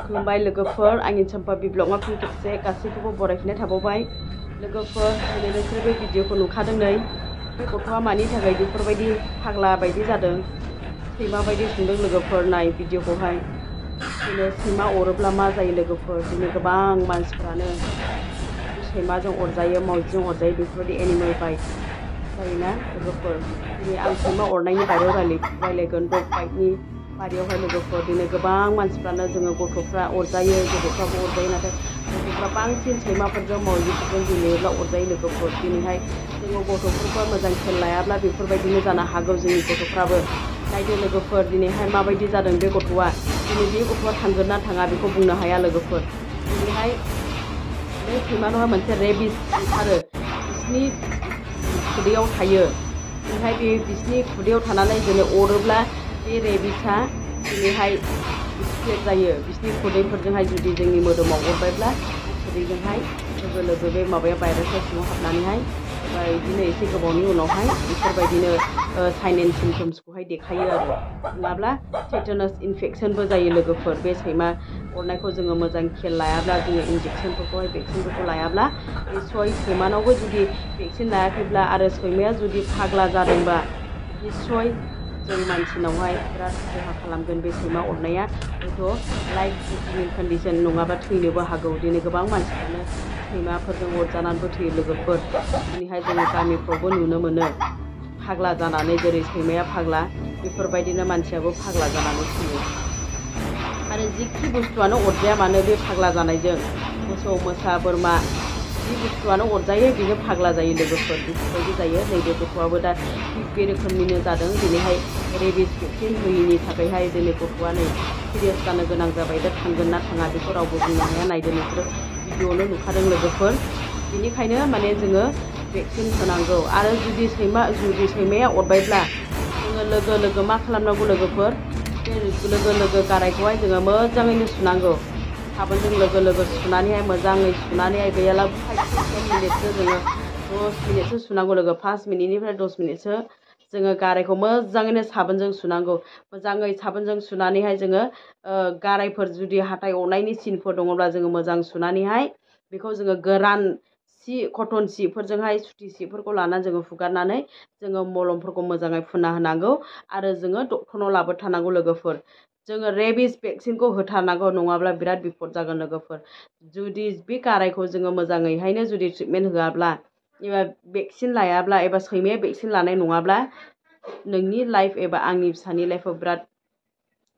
खुलुमबाय लोगोफोर आंनि चम्पा ब्लगआव फिन खेबसे गासैखौबो बरायफिननाय थाबावबाय लोगोफोर दिनै नोंसोर बे भिडिअखौ नुखादों नै बे गथ'आ मानि थाखाय बेफोरबायदि फाग्ला बायदि जादों सैमा बायदि संदों लोगोफोर नाय भिडिअखौहाय दिनै सैमा अरोब्ला मा जायो लोगोफोर दिनै गोबां मानसिफोरानो सैमाजों अरजायो मावजिजों अरजायो बेफोरबायदि एनिमेल बाइट जायोना लोगोफोर दिनै आं सैमा अरनायनि बारेयाव रायलायगोन डग बाइटनि बारियावहाय लोगोफोर दिनै गोबां मानसिफ्रानो जोङो गथ'फ्रा अरजायो गथ'फ्राबो अरजायो नाथाय गथ'फ्रा बांसिन सैमाफोरजों मावजिफोरजों गेलेयोब्ला अरजायो लोगोफोर दिनैहाय जोङो गथ'फोरखौ मोजां खेल लायाब्ला बेफोरबायदिनो जानो हागौ जोंनि गथ'फ्राबो नायदो लोगोफोर दिनैहाय माबायदि जादों बे गथ'आ दिनै बे गथ'आ थांगोन ना थाङा बेखौ बुंनो हाया लोगोफोर दिनैहाय बे सैमानावहाय मोनसे रेबिस ओंखारो बिसिनि खुदैयाव थायो दिनैहाय बे बिसिनि खुदैयाव थानानै दिनै अरोब्ला बे रेबिसआ दिनैहाय स्प्रेड जायो बिसिनि खुदैफोरजोंहाय जुदि जोंनि मोदोमाव अरबायब्ला खुदैजोंहाय लोगो लोगो बे माबाया भाइरासआ सिङाव हाबनानैहाय बिदिनो एसे गोबावनि उनावहाय बेफोरबायदिनो साइन एन्ड सिमटम्सखौहाय देखायो आरो नङाब्ला टेटानास इनफेक्सनबो जायो लोगोफोर बे सैमा अरनायखौ जोङो मोजां खेल लायाब्ला जोङो इन्जेक्सनफोरखौहाय भेक्सिनफोरखौ लायाब्ला निस्सय सैमानावबो जुदि भेक्सिन लायाखैब्ला आरो सैमाया जुदि फाग्ला जादोंबा निस्सय जों मानसिनावहाय बिराद खहा खालामगोन बे सैमा अरनाया हयथ' लाइफ थ्रेटनिं कन्डिसन नङाबा थैनोबो हागौ दिनै गोबां मानसिफ्रानो सैमाफोरजों अरजानानैबो थैयो लोगोफोर दिनैहाय जोङो गामिफ्रावबो नुनो मोनो फाग्ला जानानै जेरै सैमाया फाग्ला बेफोरबायदिनो मानसियाबो फाग्ला जानानै थैयो आरो जिखि बुस्थुआनो अरजाया मानो बे फाग्ला जानायजों मोसौ मोसा बोरमा जि बुस्थुआनो अरजायो बेनो फाग्ला जायो लोगोफोर बेफोरबायदि जायो नैबे गथ'आबो दा बे रोखोमनिनो जादों दिनैहाय रेबिस भेक्सिन होयैनि थाखायहाय दिनै गथ'आ नै सिरियास जानो गोनां जाबाय दा थांगोन ना थाङा बेखौ रावबो बुंनो हाया नायदो नोंसोरो भिडिअआवनो नुखादों लोगोफोर बेनिखायनो माने जोङो भेक्सिन होनांगौ आरो जुदि सैमाया अरबायब्ला जोङो लोगो लोगो मा खालामनांगौ लोगोफोर बे लोगो लोगो गारायखौहाय जोङो मोजाङैनो सुनांगौ साबोनजों लोगो लोगो सुनानैहाय मोजाङै सुनानैहाय गैयाला 5-10 मिनिटसो जोङो 10 मिनिटसो सुनांगौ लोगो 5 मिनिटनिफ्राय 10 मिनिटसो जोङो गारायखौ मोजाङैनो साबोनजों सुनांगौ मोजाङै साबोनजों सुनानैहाय जोङो गारायफोर जुदि हाथाय अरनायनि सिनफोर दङब्ला जोङो मोजां सुनानैहाय बेखौ जोङो गोरान सि कटन सिफोरजोंहाय सुथि सिफोरखौ लानानै जोङो हुगारनानै जोङो मलमफोरखौ मोजाङै फुनना होनांगौ आरो जोङो डक्टरनाव लाबोथारनांगौ लोगोफोर जोङो रेबिस भेक्सिनखौ होथारनांगौ नङाब्ला बिराद बिपद जागोन लोगोफोर जुदि बे गारायखौ जोङो मोजाङैहायनो जुदि ट्रिटमेन्ट होआब्ला एबा भेक्सिन लायाब्ला एबा सैमाया भेक्सिन लानाय नङाब्ला नोंनि लाइफ एबा आंनि फिसानि लाइफआव बिराद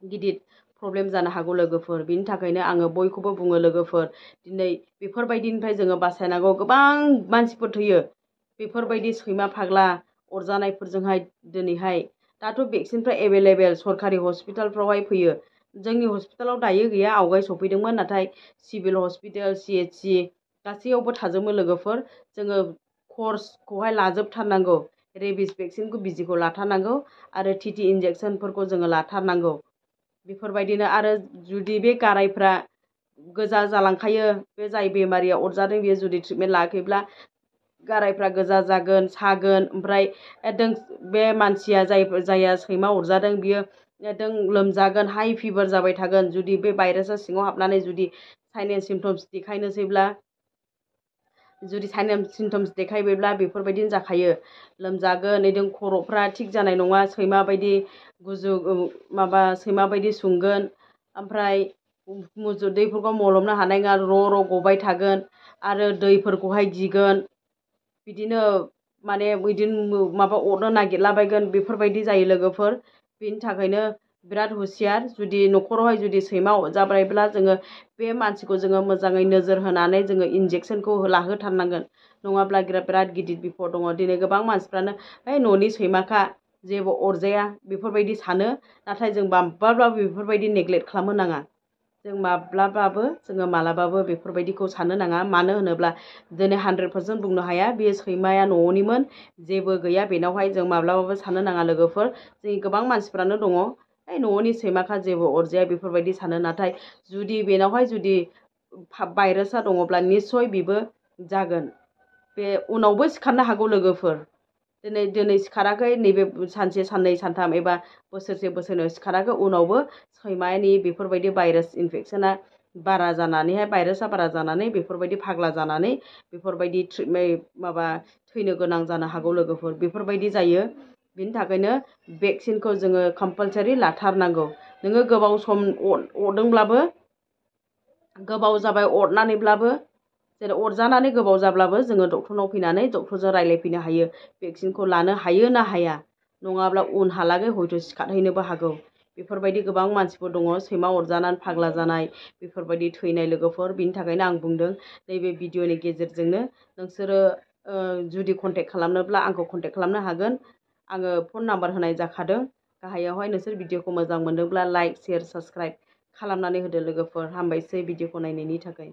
गिदिर प्रब्लेम जानो हागौ लोगोफोर बिनि थाखायनो आङो बयखौबो बुङो लोगोफोर दिनै बेफोरबायदिनिफ्राय जोङो बासायनांगौ गोबां मानसिफोर थैयो बेफोरबायदि सैमा फाग्ला अरजानायफोरजोंहाय दिनैहाय दाथ' भेक्सिनफ्रा एभेलेबेल सरकारि हस्पिटालफ्रावहाय फैयो जोंनि हस्पिटालाव दायो गैया आवगाय सफैदोंमोन नाथाय सिभिल हस्पिटाल CHC गासैयावबो थाजोबो लोगोफोर जोङो कर्सखौहाय लाजोबथारनांगौ रेबिस भेक्सिनखौ बिजिखौ लाथारनांगौ आरो TT इन्जेक्सनफोरखौ जोङो लाथारनांगौ बेफोरबायदिनो आरो जुदि बे गारायफ्रा गोजा जालांखायो बे जाय बेमारिया अरजादों बेयो जुदि ट्रिटमेन्ट लायाखैब्ला गारायफ्रा गोजा जागोन सागोन ओमफ्राय एकदम बे मानसिया जाया सैमा अरजादों बियो एकदम लोमजागोन हाइ फिभार जाबाय थागोन जुदि बे भाइरासआ सिङाव हाबनानै जुदि साइन एन्ड सिमटम्स देखायनोसैब्ला जुदि साइन एन्ड सिमटम्स देखायबायब्ला बेफोरबायदिनो जाखायो लोमजागोन बिदिनो खर'फ्रा थिग जानाय नङा सैमा बायदि सैमा बायदि सुंगोन ओमफ्राय दैफोरखौ मलमनो हानाय नङा र' गबाय थागोन आरो दैफोरखौहाय गिगोन बिदिनो माने बिदिनो माबा अरनो नागिरलाबायगोन बेफोरबायदि जायो लोगोफोर बेनि थाखायनो बिराद हुसियार जुदि न'खरावहाय जुदि सैमा अरजाबायब्ला जोङो बे मानसिखौ जोङो मोजाङै नोजोर होनानै जोङो इन्जेक्सनखौ लाहोथारनांगोन नङाब्ला बिराद गिदिर बिपद दङ दिनै गोबां मानसिफ्रानो न'नि सैमाखा जेबो अरजाया बेफोरबायदि सानो नाथाय जों माब्लाबाबो बेफोरबायदि नेग्लेक्ट खालामनो नाङा जों मालाबाबो बेफोरबायदिखौ साननो नाङा मानो होनोब्ला दिनै 100% बुंनो हाया बे सैमाया न'निमोन जेबो गैया बेनावहाय जों माब्लाबाबो साननो नाङा लोगोफोर जोंनि गोबां मानसिफ्रानो दङ न'नि सैमाखा जेबो अरजाया बेफोरबायदि सानो नाथाय जुदि बेनावहाय जुदि भाइरासआ दङब्ला निस्सय बेबो जागोन बे उनावबो सिखारनो हागौ लोगोफोर दिनै सिखाराखै नैबे सानसे साननै सानथाम एबा बोसोरसे बोसोरनै सिखाराखै उनावबो सैमानि बेफोरबायदि भाइरास इनफेक्सना बारा जानानैहाय भाइरासआ बारा जानानै बेफोरबायदि फाग्ला जानानै बेफोरबायदि माबा थैनो गोनां जानो हागौ लोगोफोर बेफोरबायदि जायो। बिनि थाखायनो भेक्सिनखौ जोङो कम्पालसारि लाथारनांगौ। नोङो गोबाव सम अरदोंब्लाबो गोबाव जाबाय अरनानैब्लाबो जेरै अरजानानै गोबाव जाब्लाबो जोङो डक्टरनाव फैनानै डक्टरजों रायज्लायफैनो हायो भेक्सिनखौ लानो हायो ना हाया नङाब्ला उनहालागै हयथ' सिखारहैनोबो हागौ। बेफोरबायदि गोबां मानसिफोर दङ सैमा अरजानानै फाग्ला जानाय बेफोरबायदि थैनाय लोगोफोर। बिनि थाखायनो आं बुंदों नैबे भिडिअनि गेजेरजोंनो नोंसोरो जुदि कन्टेक्ट खालामनोब्ला आंखौ कन्टेक्ट खालामनो हागोन। आङो फन नाम्बार होनाय जाखादों गाहायावहाय। नोंसोर भिडिअखौ मोजां मोनदोंब्ला लाइक शेयार साबस्क्राइब खालामनानै होदो लोगोफोर। हामबायसै भिडिअखौ नायनायनि थाखाय।